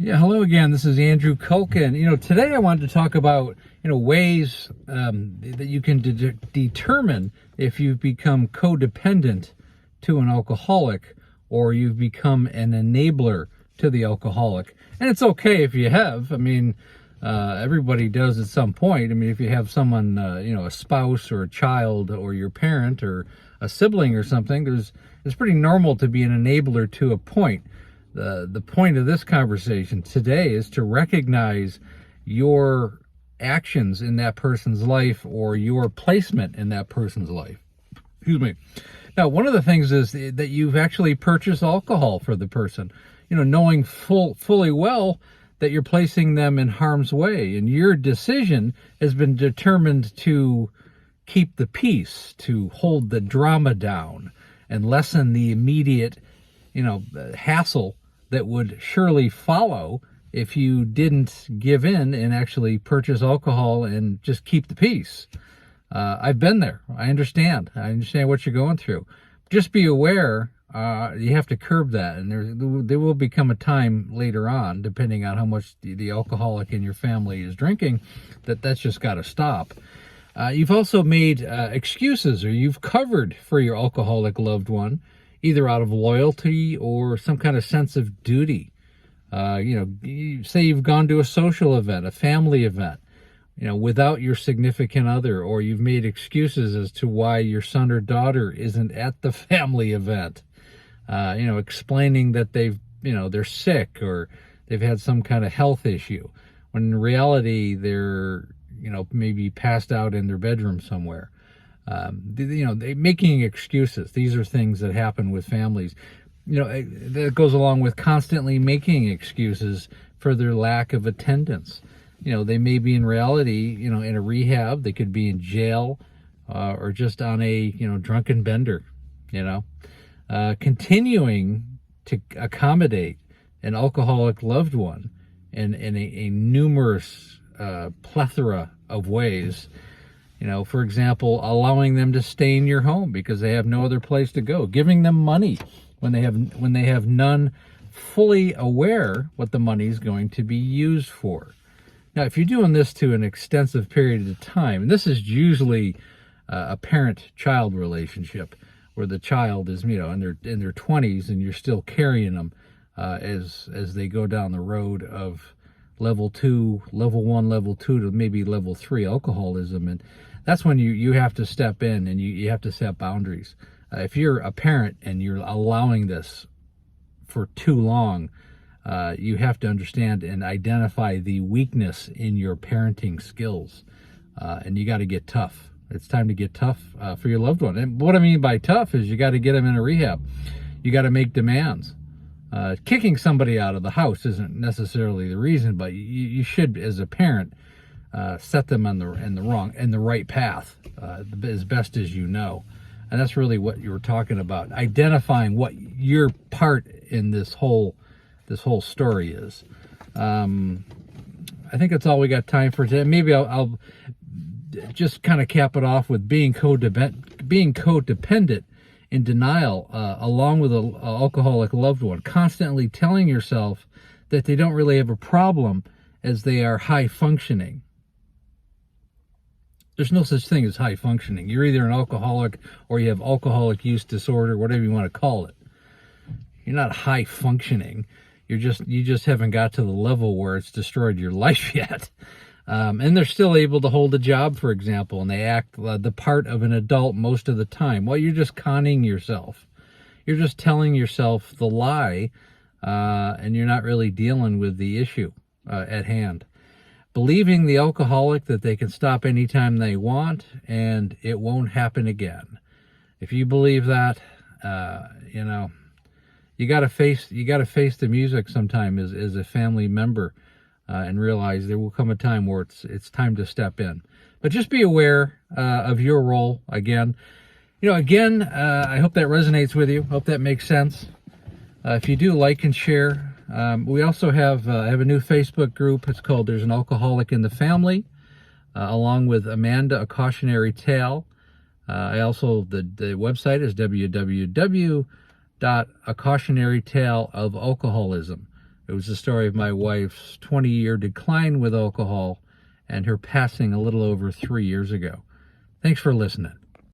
Yeah, hello again. This is Andrew Culkin. Today I wanted to talk about, ways that you can determine if you've become codependent to an alcoholic or you've become an enabler to the alcoholic. And it's okay if you have. Everybody does at some point. If you have someone, a spouse or a child or your parent or a sibling or something, it's pretty normal to be an enabler to a point. The point of this conversation today is to recognize your actions in that person's life or your placement in that person's life. Excuse me. Now, one of the things is that you've actually purchased alcohol for the person, knowing fully well that you're placing them in harm's way, and your decision has been determined to keep the peace, to hold the drama down and lessen the immediate, hassle that would surely follow if you didn't give in and actually purchase alcohol and just keep the peace. I've been there. I understand what you're going through. Just be aware, you have to curb that, and there will become a time later on, depending on how much the alcoholic in your family is drinking, that's just got to stop. You've also made excuses, or you've covered for your alcoholic loved one, either out of loyalty or some kind of sense of duty. You say you've gone to a social event, a family event, without your significant other, or you've made excuses as to why your son or daughter isn't at the family event, explaining that they're sick or they've had some kind of health issue, when in reality they're, maybe passed out in their bedroom somewhere. Making excuses. These are things that happen with families. That goes along with constantly making excuses for their lack of attendance. They may be in reality, in a rehab. They could be in jail, or just on a, drunken bender. Continuing to accommodate an alcoholic loved one in a numerous plethora of ways. For example, allowing them to stay in your home because they have no other place to go, giving them money when they have none, fully aware what the money is going to be used for. Now, if you're doing this to an extensive period of time, and this is usually a parent-child relationship where the child is, in their 20s, and you're still carrying them as they go down the road of level 1, level 2 to maybe level 3 alcoholism. And that's when you have to step in and you have to set boundaries. If you're a parent and you're allowing this for too long, you have to understand and identify the weakness in your parenting skills. And you got to get tough. It's time to get tough for your loved one. And what I mean by tough is you got to get them in a rehab. You got to make demands. Kicking somebody out of the house isn't necessarily the reason, but you should, as a parent, set them in the right path as best as you know. And that's really what you were talking about, identifying what your part in this whole story is. I think that's all we got time for today. Maybe I'll just kind of cap it off with being codependent in denial, along with an alcoholic loved one, constantly telling yourself that they don't really have a problem as they are high functioning. There's no such thing as high functioning. You're either an alcoholic or you have alcoholic use disorder, whatever you want to call it. You're not high functioning. You just haven't got to the level where it's destroyed your life yet. And they're still able to hold a job, for example, and they act the part of an adult most of the time. Well, you're just conning yourself. You're just telling yourself the lie, and you're not really dealing with the issue at hand. Believing the alcoholic that they can stop anytime they want and it won't happen again. If you believe that, you got to face the music sometime as a family member, and realize there will come a time where it's time to step in. But just be aware of your role again. I hope that resonates with you. Hope that makes sense. If you do, like and share. We also have a new Facebook group. It's called There's an Alcoholic in the Family, along with Amanda, A Cautionary Tale. The website is www.acautionarytaleofalcoholism. It was the story of my wife's 20-year decline with alcohol and her passing a little over 3 years ago. Thanks for listening.